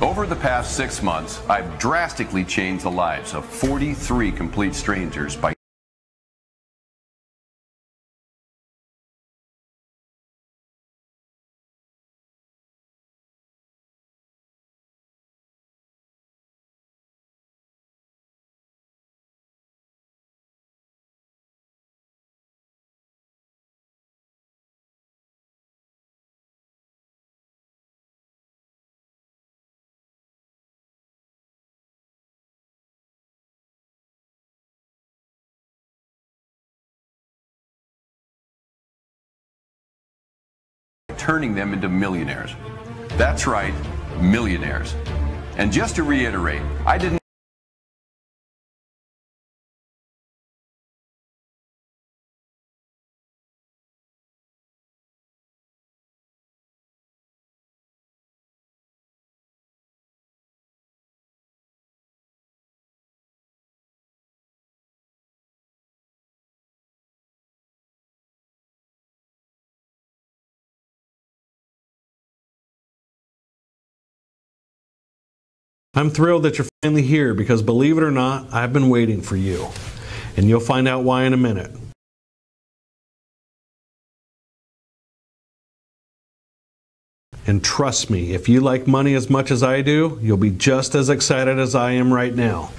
Over the past 6 months, I've drastically changed the lives of 43 complete strangers by turning them into millionaires. That's right, millionaires. And just to reiterate, I didn't I'm thrilled that you're finally here because, believe it or not, I've been waiting for you. And you'll find out why in a minute. And trust me, if you like money as much as I do, you'll be just as excited as I am right now.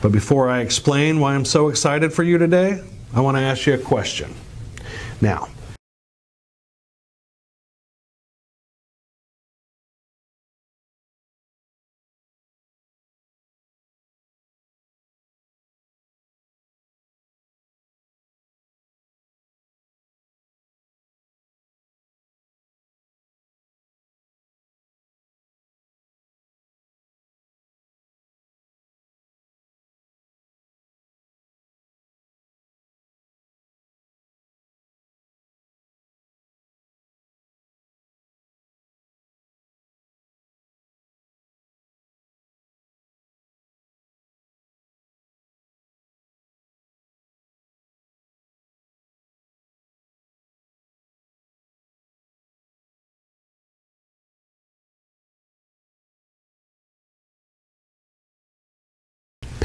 But before I explain why I'm so excited for you today, I want to ask you a question. Now,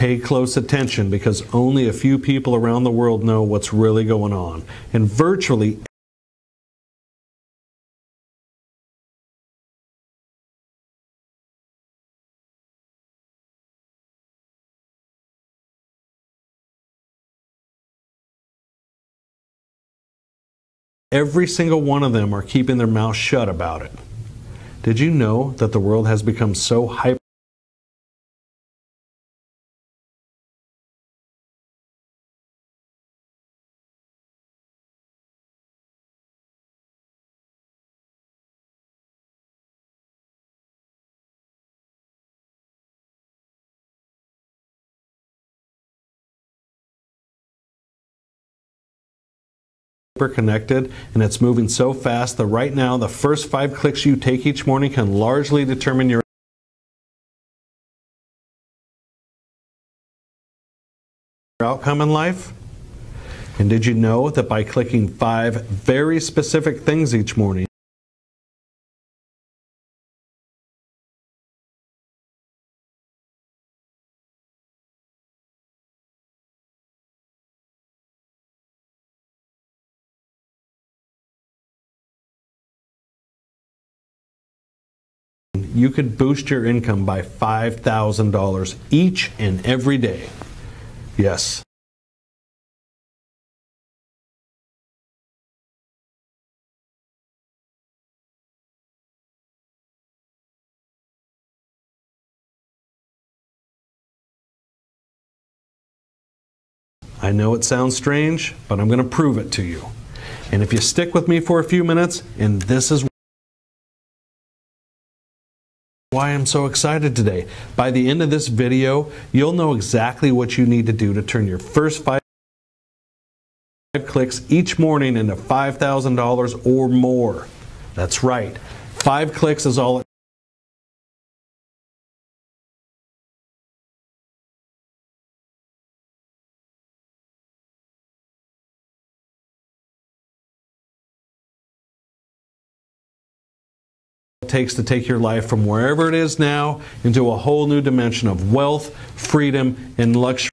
pay close attention because only a few people around the world know what's really going on. And virtually every single one of them are keeping their mouth shut about it. Did you know that the world has become so hyper? Connected, and it's moving so fast that right now the first 5 clicks you take each morning can largely determine your outcome in life. And did you know that by clicking 5 very specific things each morning, you could boost your income by $5,000 each and every day? Yes. I know it sounds strange, but I'm going to prove it to you. And if you stick with me for a few minutes, and this is why I'm so excited today. By the end of this video, you'll know exactly what you need to do to turn your first 5 clicks each morning into $5,000 or more. That's right. 5 clicks is all it takes to take your life from wherever it is now into a whole new dimension of wealth, freedom, and luxury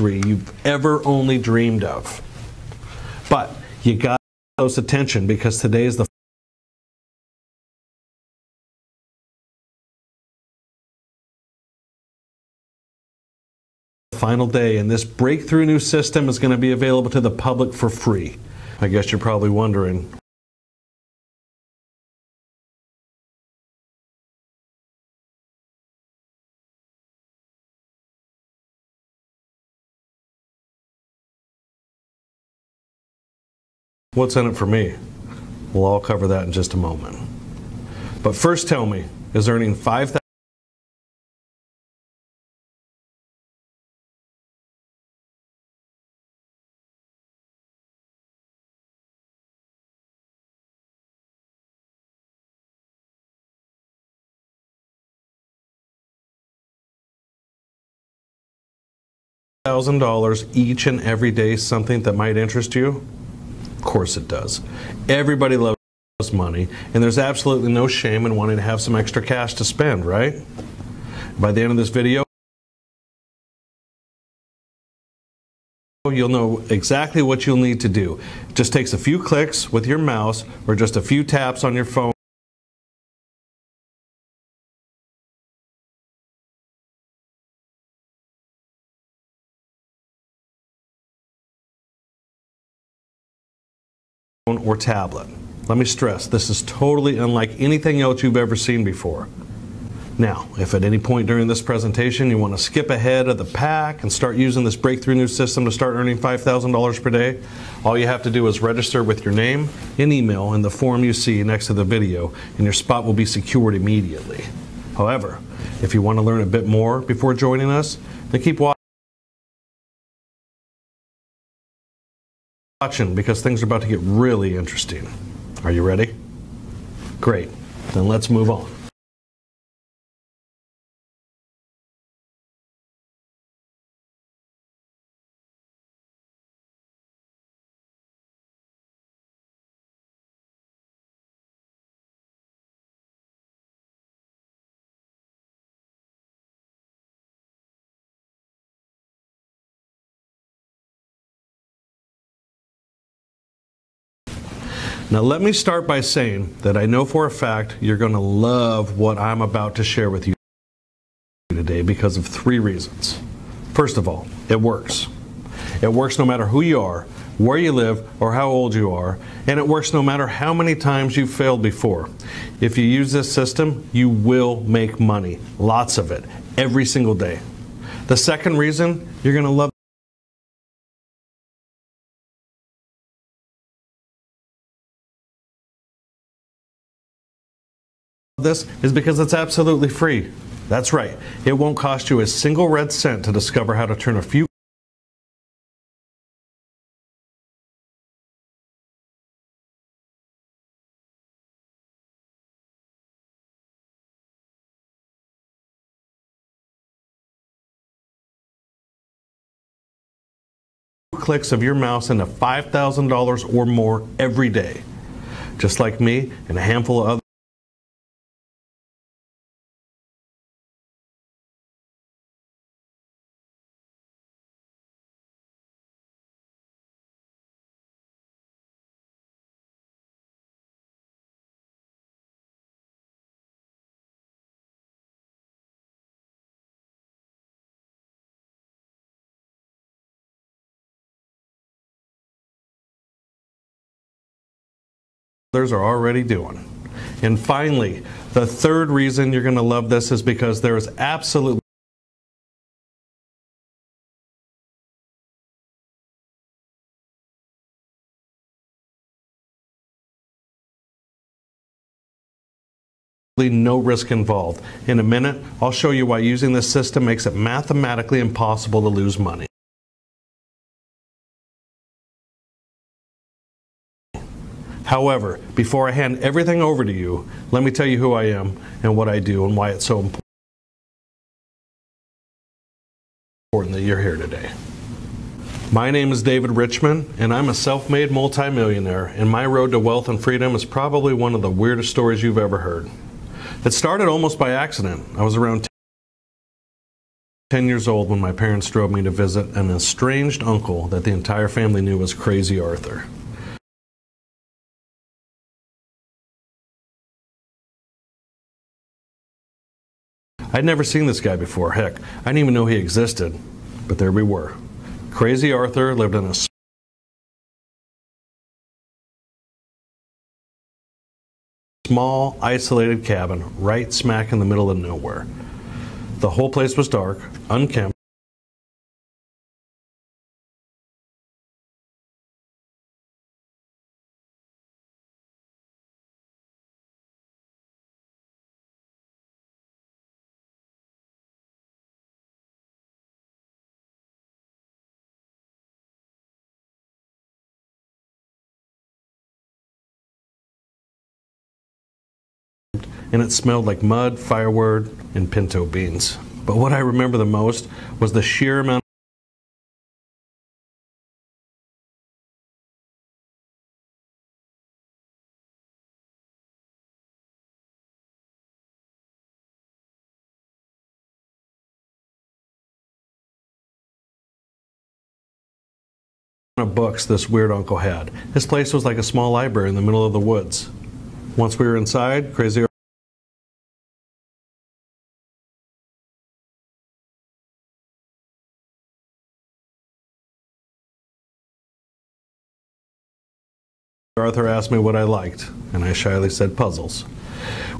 you've ever only dreamed of. But you got close attention, because today is the final day, and this breakthrough new system is going to be available to the public for free. I guess you're probably wondering, what's in it for me? We'll all cover that in just a moment. But first, tell me, is earning $5,000 each and every day something that might interest you? Of course it does. Everybody loves money, and there's absolutely no shame in wanting to have some extra cash to spend, right? By the end of this video, you'll know exactly what you'll need to do. It just takes a few clicks with your mouse or just a few taps on your phone or tablet. Let me stress, this is totally unlike anything else you've ever seen before. Now, if at any point during this presentation you want to skip ahead of the pack and start using this breakthrough new system to start earning $5,000 per day, all you have to do is register with your name and email in the form you see next to the video, and your spot will be secured immediately. However, if you want to learn a bit more before joining us, then keep watching, because things are about to get really interesting. Are you ready? Great. Then let's move on. Now let me start by saying that I know for a fact you're going to love what I'm about to share with you today because of 3 reasons. First of all, it works. It works no matter who you are, where you live, or how old you are, and it works no matter how many times you've failed before. If you use this system, you will make money, lots of it, every single day. The second reason you're going to love this is because it's absolutely free. That's right. It won't cost you a single red cent to discover how to turn a few clicks of your mouse into $5,000 or more every day. Just like me and a handful of others. Are already doing. And finally, the third reason you're going to love this is because there is absolutely no risk involved. In a minute, I'll show you why using this system makes it mathematically impossible to lose money. However, before I hand everything over to you, let me tell you who I am and what I do and why it's so important that you're here today. My name is David Richmond, and I'm a self-made multimillionaire, and my road to wealth and freedom is probably one of the weirdest stories you've ever heard. It started almost by accident. I was around 10 years old when my parents drove me to visit an estranged uncle that the entire family knew was Crazy Arthur. I'd never seen this guy before. Heck, I didn't even know he existed. But there we were. Crazy Arthur lived in a small, isolated cabin right smack in the middle of nowhere. The whole place was dark, unkempt, and it smelled like mud, firewood, and pinto beans. But what I remember the most was the sheer amount of books this weird uncle had. His place was like a small library in the middle of the woods. Once we were inside, Crazy Arthur asked me what I liked, and I shyly said puzzles.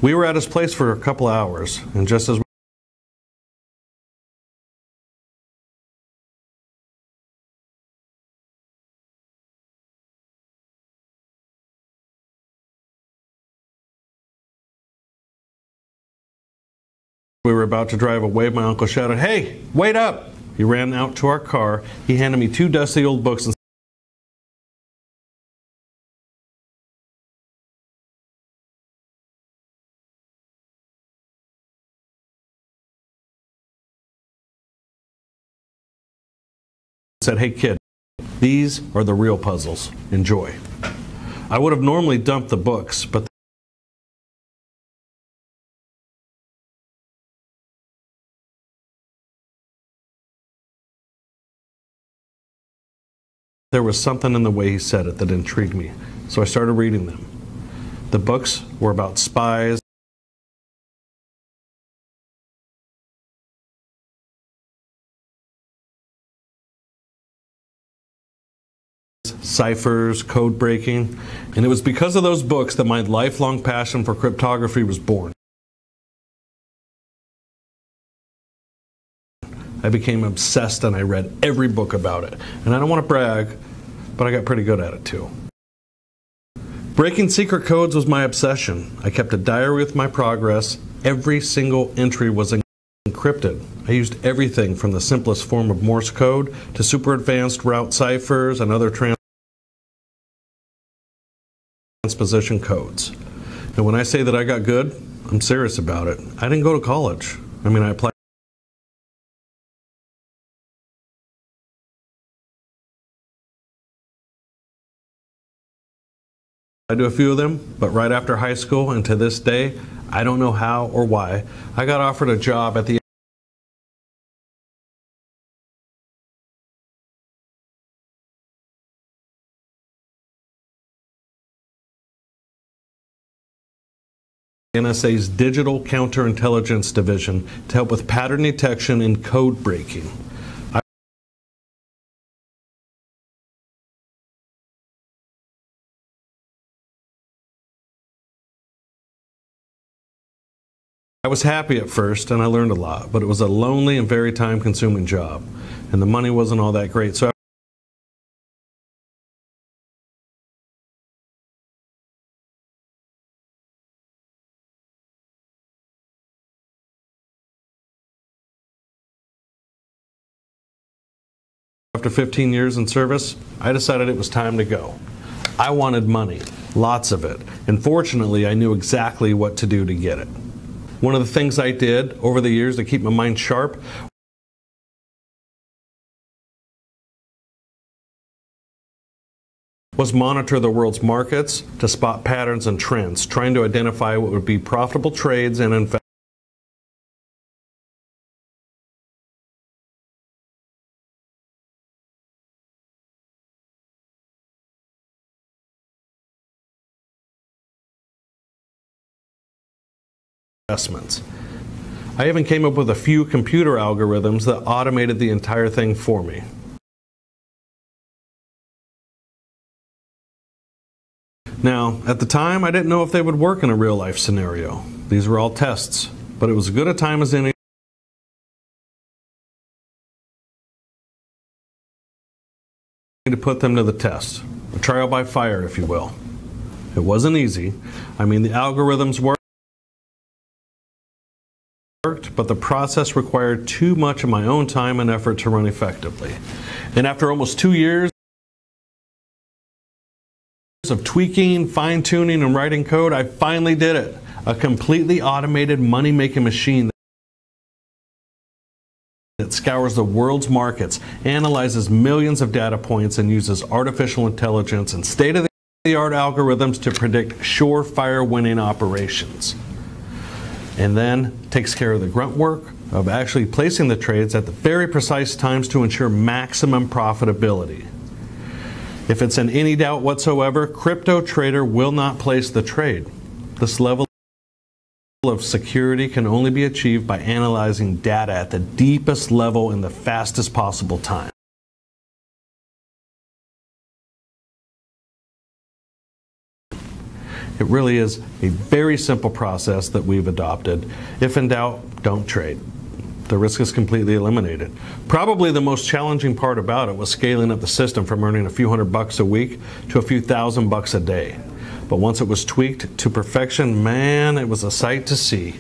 We were at his place for a couple of hours, and just as we were about to drive away, my uncle shouted, "Hey, wait up!" He ran out to our car. He handed me two dusty old books and said, "Hey kid, these are the real puzzles. Enjoy." I would have normally dumped the books, but there was something in the way he said it that intrigued me, so I started reading them. The books were about spies, ciphers, code breaking, and it was because of those books that my lifelong passion for cryptography was born. I became obsessed and I read every book about it. And I don't want to brag, but I got pretty good at it too. Breaking secret codes was my obsession. I kept a diary with my progress. Every single entry was encrypted. I used everything from the simplest form of Morse code to super advanced route ciphers and other transposition codes. And when I say that I got good, I'm serious about it. I didn't go to college. I mean, I applied to a few of them, but right after high school and to this day, I don't know how or why, I got offered a job at the NSA's Digital Counterintelligence Division to help with pattern detection and code breaking. I was happy at first and I learned a lot, but it was a lonely and very time-consuming job, and the money wasn't all that great. So After 15 years in service, I decided it was time to go. I wanted money, lots of it, and fortunately I knew exactly what to do to get it. One of the things I did over the years to keep my mind sharp was monitor the world's markets to spot patterns and trends, trying to identify what would be profitable trades and investments. I even came up with a few computer algorithms that automated the entire thing for me. Now, at the time, I didn't know if they would work in a real-life scenario. These were all tests, but it was as good a time as any to put them to the test. A trial by fire, if you will. It wasn't easy. I mean, the algorithms worked, but the process required too much of my own time and effort to run effectively. And after almost 2 years of tweaking, fine-tuning, and writing code, I finally did it. A completely automated money-making machine that scours the world's markets, analyzes millions of data points, and uses artificial intelligence and state-of-the-art algorithms to predict surefire winning operations. And then takes care of the grunt work of actually placing the trades at the very precise times to ensure maximum profitability. If it's in any doubt whatsoever, crypto trader will not place the trade. This level of security can only be achieved by analyzing data at the deepest level in the fastest possible time. It really is a very simple process that we've adopted. If in doubt, don't trade. The risk is completely eliminated. Probably the most challenging part about it was scaling up the system from earning a few $100 a week to a few $1,000 a day. But once it was tweaked to perfection, man, it was a sight to see.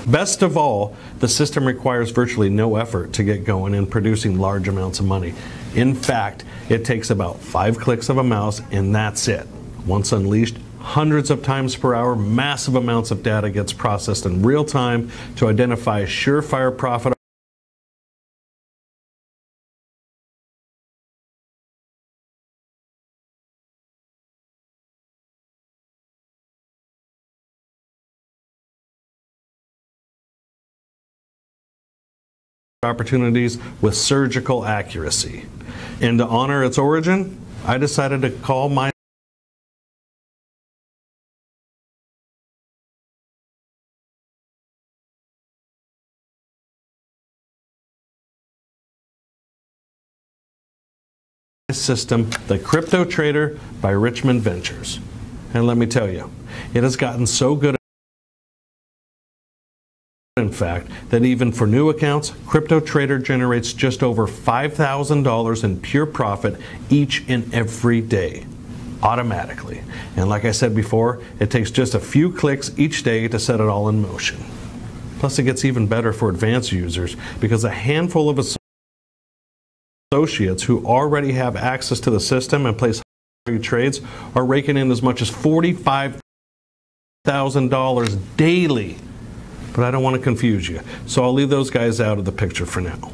Best of all, the system requires virtually no effort to get going in producing large amounts of money. In fact, it takes about 5 clicks of a mouse and that's it. Once unleashed, hundreds of times per hour, massive amounts of data gets processed in real time to identify surefire profit opportunities with surgical accuracy. And to honor its origin, I decided to call my system the Crypto Trader by Richmond Ventures. And let me tell you, it has gotten so good, in fact, that even for new accounts, Crypto Trader generates just over $5,000 in pure profit each and every day, automatically. And like I said before, it takes just a few clicks each day to set it all in motion. Plus, it gets even better for advanced users because a handful of associates who already have access to the system and place high trades are raking in as much as $45,000 daily. But I don't want to confuse you, so I'll leave those guys out of the picture for now.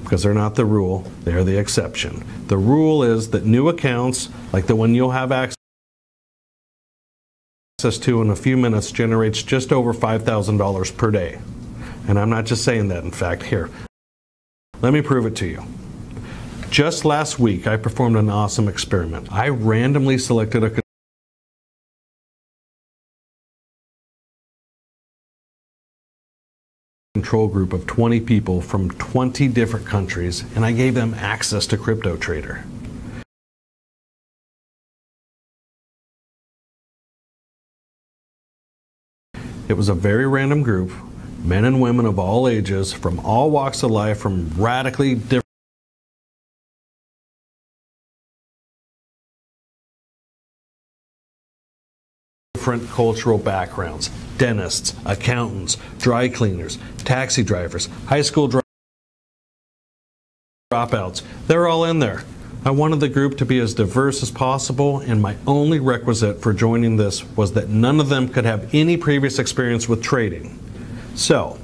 Because they're not the rule, they're the exception. The rule is that new accounts, like the one you'll have access to in a few minutes, generates just over $5,000 per day. And I'm not just saying that, in fact. Here, let me prove it to you. Just last week, I performed an awesome experiment. I randomly selected a control group of 20 people from 20 different countries, and I gave them access to Crypto Trader. It was a very random group, men and women of all ages, from all walks of life, from radically different different cultural backgrounds. Dentists, accountants, dry cleaners, taxi drivers, high school dropouts. They're all in there. I wanted the group to be as diverse as possible, and my only requisite for joining this was that none of them could have any previous experience with trading. So,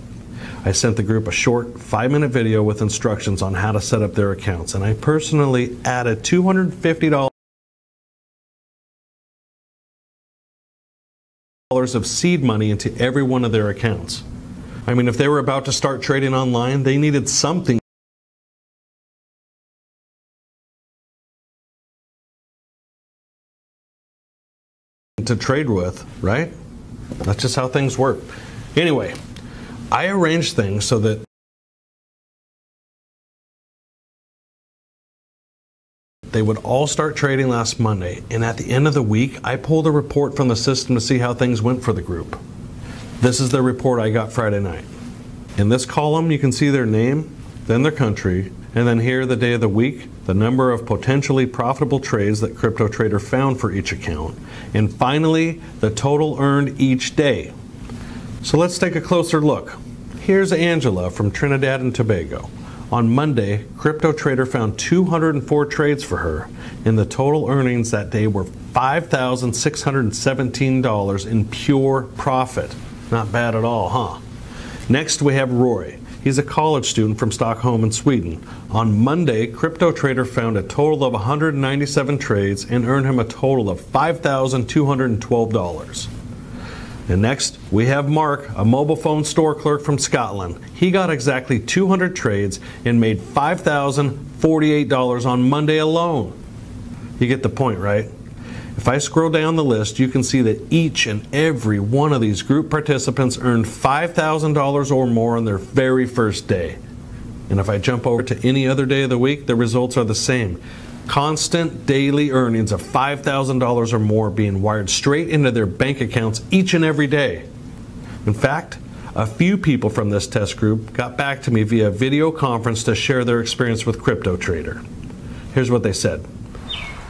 I sent the group a short 5-minute video with instructions on how to set up their accounts, and I personally added $250 of seed money into every one of their accounts. I mean, if they were about to start trading online, they needed something to trade with, right? That's just how things work. Anyway, I arranged things so that they would all start trading last Monday, and at the end of the week, I pulled a report from the system to see how things went for the group. This is the report I got Friday night. In this column, you can see their name, then their country, and then here the day of the week, the number of potentially profitable trades that CryptoTrader found for each account, and finally, the total earned each day. So let's take a closer look. Here's Angela from Trinidad and Tobago. On Monday, CryptoTrader found 204 trades for her, and the total earnings that day were $5,617 in pure profit. Not bad at all, huh? Next, we have Roy. He's a college student from Stockholm in Sweden. On Monday, CryptoTrader found a total of 197 trades and earned him a total of $5,212. And next, we have Mark, a mobile phone store clerk from Scotland. He got exactly 200 trades and made $5,048 on Monday alone. You get the point, right? If I scroll down the list, you can see that each and every one of these group participants earned $5,000 or more on their very first day. And if I jump over to any other day of the week, the results are the same. Constant daily earnings of $5,000 or more being wired straight into their bank accounts each and every day. In fact, a few people from this test group got back to me via video conference to share their experience with CryptoTrader. Here's what they said.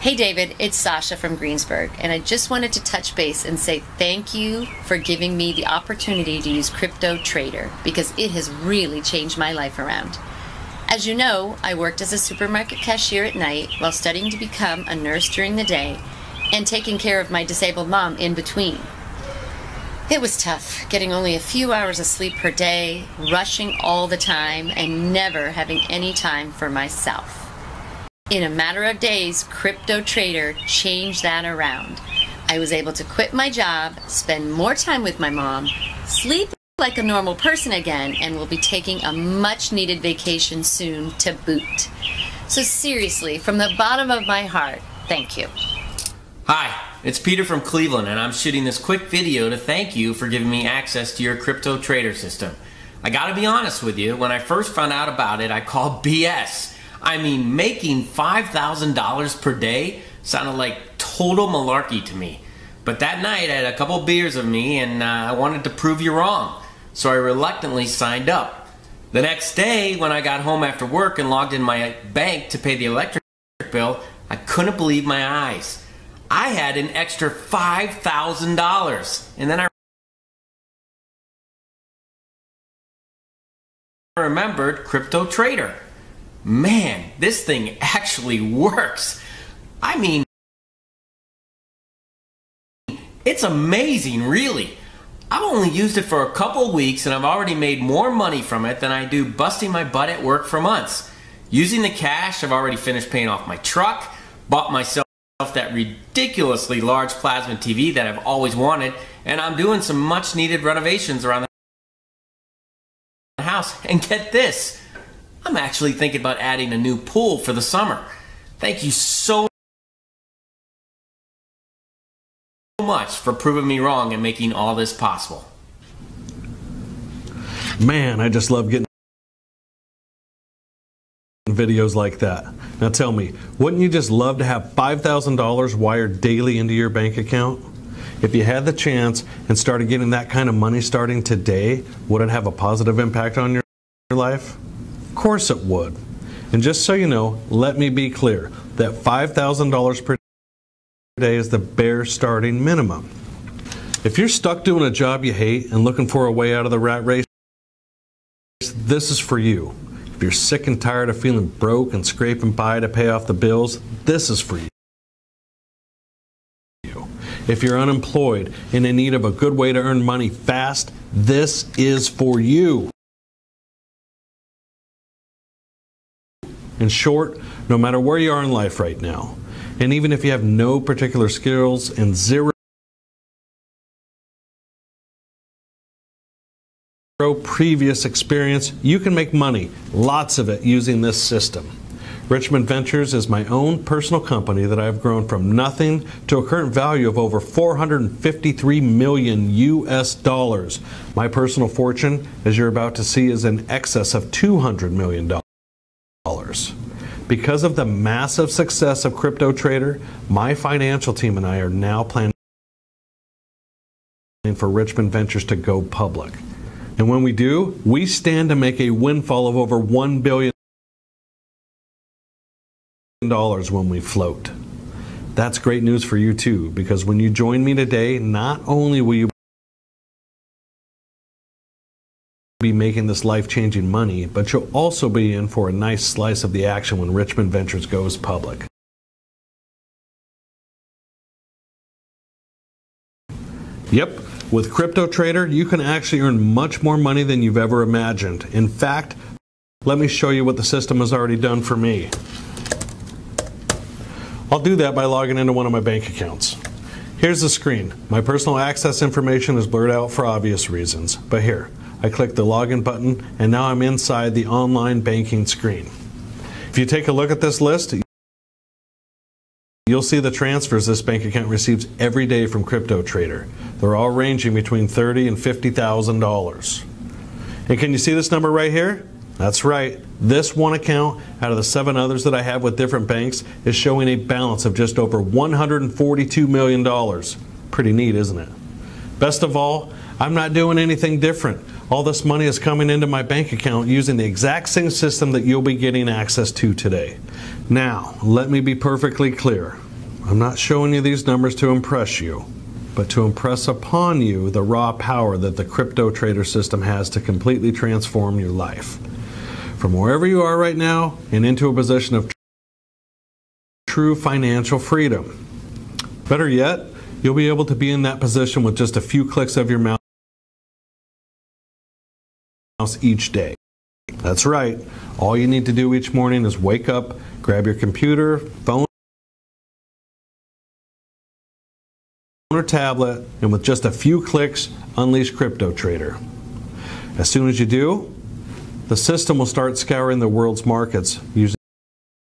Hey David, it's Sasha from Greensburg, and I just wanted to touch base and say thank you for giving me the opportunity to use CryptoTrader because it has really changed my life around. As you know, I worked as a supermarket cashier at night while studying to become a nurse during the day and taking care of my disabled mom in between. It was tough, getting only a few hours of sleep per day, rushing all the time, and never having any time for myself. In a matter of days, CryptoTrader changed that around. I was able to quit my job, spend more time with my mom, sleep like a normal person again, and will be taking a much-needed vacation soon to boot. So seriously, from the bottom of my heart, thank you. Hi, it's Peter from Cleveland, and I'm shooting this quick video to thank you for giving me access to your CryptoTrader system. I gotta be honest with you, when I first found out about it, I called BS. I mean, making $5,000 per day sounded like total malarkey to me. But that night I had a couple beers of me and I wanted to prove you wrong. So I reluctantly signed up. The next day when I got home after work and logged in my bank to pay the electric bill, I couldn't believe my eyes. I had an extra $5,000. And then I remembered CryptoTrader. Man, this thing actually works. I mean, it's amazing, really. I've only used it for a couple weeks and I've already made more money from it than I do busting my butt at work for months. Using the cash, I've already finished paying off my truck, bought myself that ridiculously large plasma TV that I've always wanted, and I'm doing some much needed renovations around the house. And get this, I'm actually thinking about adding a new pool for the summer. Thank you so much for proving me wrong and making all this possible. Man, I just love getting videos like that. Now tell me, wouldn't you just love to have $5,000 wired daily into your bank account? If you had the chance and started getting that kind of money starting today, would it have a positive impact on your life? Of course it would. And just so you know, let me be clear that $5,000 per day is the bare starting minimum. If you're stuck doing a job you hate and looking for a way out of the rat race, this is for you. If you're sick and tired of feeling broke and scraping by to pay off the bills, this is for you. If you're unemployed and in need of a good way to earn money fast, this is for you. In short, no matter where you are in life right now, and even if you have no particular skills and zero previous experience, you can make money, lots of it, using this system. Richmond Ventures is my own personal company that I've grown from nothing to a current value of over 453 million US dollars. My personal fortune, as you're about to see, is in excess of $200 million. Because of the massive success of Crypto Trader, my financial team and I are now planning for Richmond Ventures to go public. And when we do, we stand to make a windfall of over $1 billion when we float. That's great news for you too, because when you join me today, not only will you be making this life-changing money, but you'll also be in for a nice slice of the action when Richmond Ventures goes public. Yep, with Crypto Trader, you can actually earn much more money than you've ever imagined. In fact, let me show you what the system has already done for me. I'll do that by logging into one of my bank accounts. Here's the screen. My personal access information is blurred out for obvious reasons, but here, I click the login button and now I'm inside the online banking screen. If you take a look at this list, you'll see the transfers this bank account receives every day from Crypto Trader. They're all ranging between $30,000 and $50,000. And can you see this number right here? That's right. This one account out of the 7 others that I have with different banks is showing a balance of just over $142 million. Pretty neat, isn't it? Best of all, I'm not doing anything different. All this money is coming into my bank account using the exact same system that you'll be getting access to today. Now, let me be perfectly clear. I'm not showing you these numbers to impress you, but to impress upon you the raw power that the Crypto Trader system has to completely transform your life. From wherever you are right now and into a position of true financial freedom. Better yet, you'll be able to be in that position with just a few clicks of your mouse each day. That's right. All you need to do each morning is wake up, grab your computer, phone, or tablet, and with just a few clicks, unleash Crypto Trader. As soon as you do, the system will start scouring the world's markets using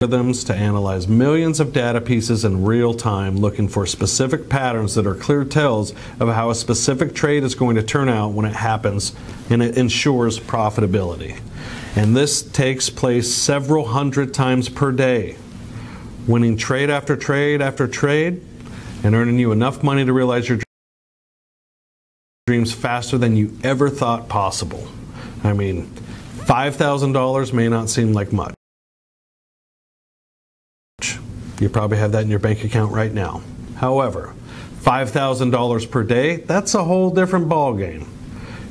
algorithms to analyze millions of data pieces in real time, looking for specific patterns that are clear tells of how a specific trade is going to turn out when it happens, and it ensures profitability. And this takes place several hundred times per day, winning trade after trade after trade, and earning you enough money to realize your dreams faster than you ever thought possible. I mean, $5,000 may not seem like much. You probably have that in your bank account right now. However, $5,000 per day, that's a whole different ballgame.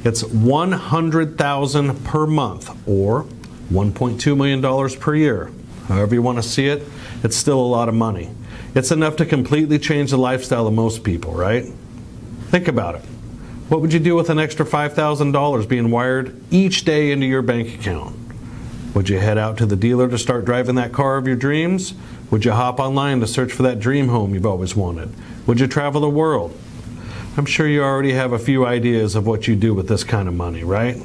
It's $100,000 per month, or $1.2 million per year. However you want to see it, it's still a lot of money. It's enough to completely change the lifestyle of most people, right? Think about it. What would you do with an extra $5,000 being wired each day into your bank account? Would you head out to the dealer to start driving that car of your dreams? Would you hop online to search for that dream home you've always wanted? Would you travel the world? I'm sure you already have a few ideas of what you do with this kind of money, right?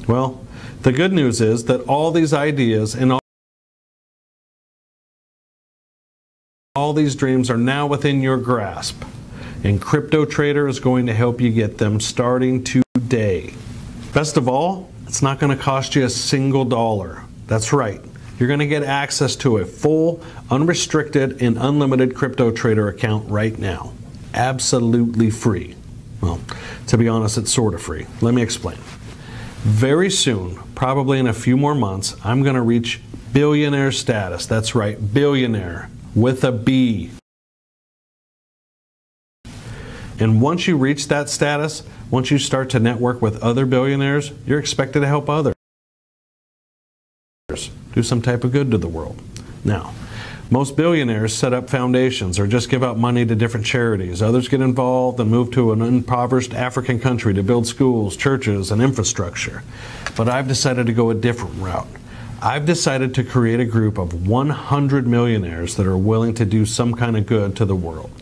Well, the good news is that all these ideas and all these dreams are now within your grasp. And Crypto Trader is going to help you get them starting today. Best of all, it's not going to cost you a single dollar. That's right. You're going to get access to a full, unrestricted, and unlimited Crypto Trader account right now. Absolutely free. Well, to be honest, it's sort of free. Let me explain. Very soon, probably in a few more months, I'm going to reach billionaire status. That's right, billionaire with a B. And once you reach that status, once you start to network with other billionaires, you're expected to help others. Do some type of good to the world. Now, most billionaires set up foundations or just give out money to different charities. Others get involved and move to an impoverished African country to build schools, churches, and infrastructure. But I've decided to go a different route. I've decided to create a group of 100 millionaires that are willing to do some kind of good to the world.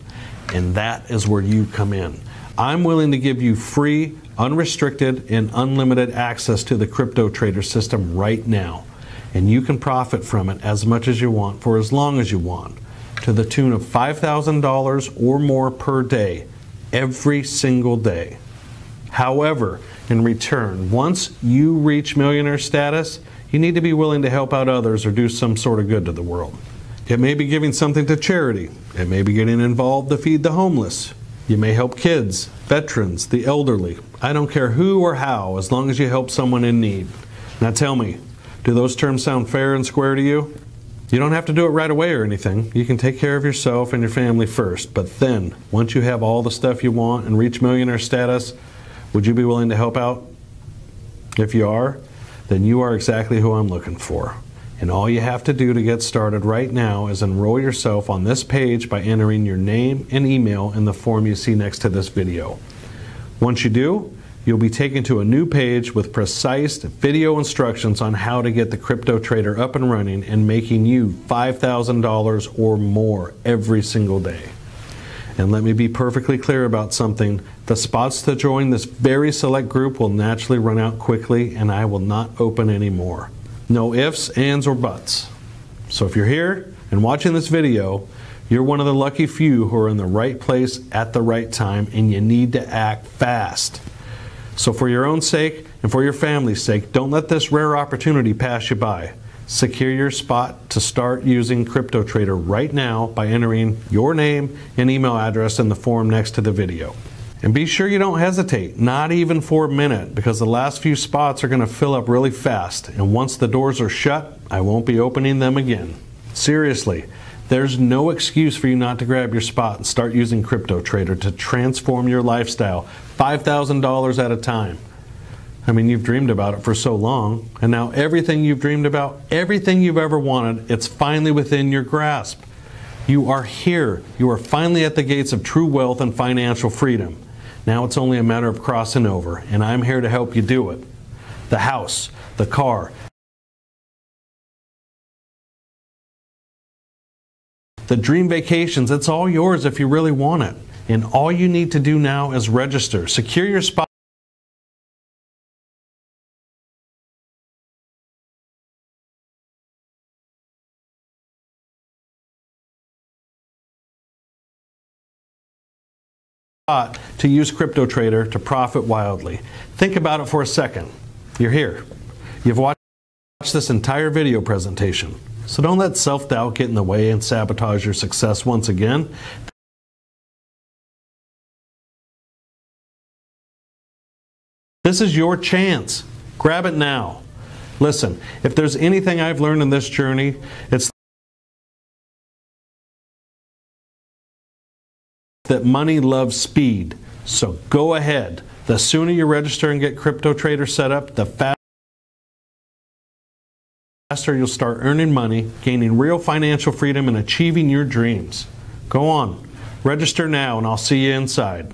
And that is where you come in. I'm willing to give you free, unrestricted, and unlimited access to the crypto trader system right now. And you can profit from it as much as you want for as long as you want, to the tune of $5,000 or more per day, every single day. However, in return, once you reach millionaire status, you need to be willing to help out others or do some sort of good to the world. It may be giving something to charity. It may be getting involved to feed the homeless. You may help kids, veterans, the elderly. I don't care who or how, as long as you help someone in need. Now tell me, do those terms sound fair and square to you? You don't have to do it right away or anything. You can take care of yourself and your family first. But then, once you have all the stuff you want and reach millionaire status, would you be willing to help out? If you are, then you are exactly who I'm looking for. And all you have to do to get started right now is enroll yourself on this page by entering your name and email in the form you see next to this video. Once you do, you'll be taken to a new page with precise video instructions on how to get the crypto trader up and running and making you $5,000 or more every single day. And let me be perfectly clear about something. The spots to join this very select group will naturally run out quickly, and I will not open any more. No ifs, ands, or buts. So if you're here and watching this video, you're one of the lucky few who are in the right place at the right time, and you need to act fast. So for your own sake and for your family's sake, don't let this rare opportunity pass you by. Secure your spot to start using Crypto Trader right now by entering your name and email address in the form next to the video. And be sure you don't hesitate, not even for a minute, because the last few spots are going to fill up really fast. And once the doors are shut, I won't be opening them again. Seriously, there's no excuse for you not to grab your spot and start using Crypto Trader to transform your lifestyle $5,000 at a time. I mean, you've dreamed about it for so long, and now everything you've dreamed about, everything you've ever wanted, it's finally within your grasp. You are here. You are finally at the gates of true wealth and financial freedom. Now it's only a matter of crossing over, and I'm here to help you do it. The house, the car, the dream vacations, it's all yours if you really want it. And all you need to do now is register. Secure your spot. To use Crypto Trader to profit wildly. Think about it for a second. You're here. You've watched this entire video presentation. So don't let self-doubt get in the way and sabotage your success once again. This is your chance. Grab it now. Listen, if there's anything I've learned in this journey, it's that money loves speed. So go ahead. The sooner you register and get Crypto Trader set up, the faster you'll start earning money, gaining real financial freedom, and achieving your dreams. Go on. Register now, and I'll see you inside.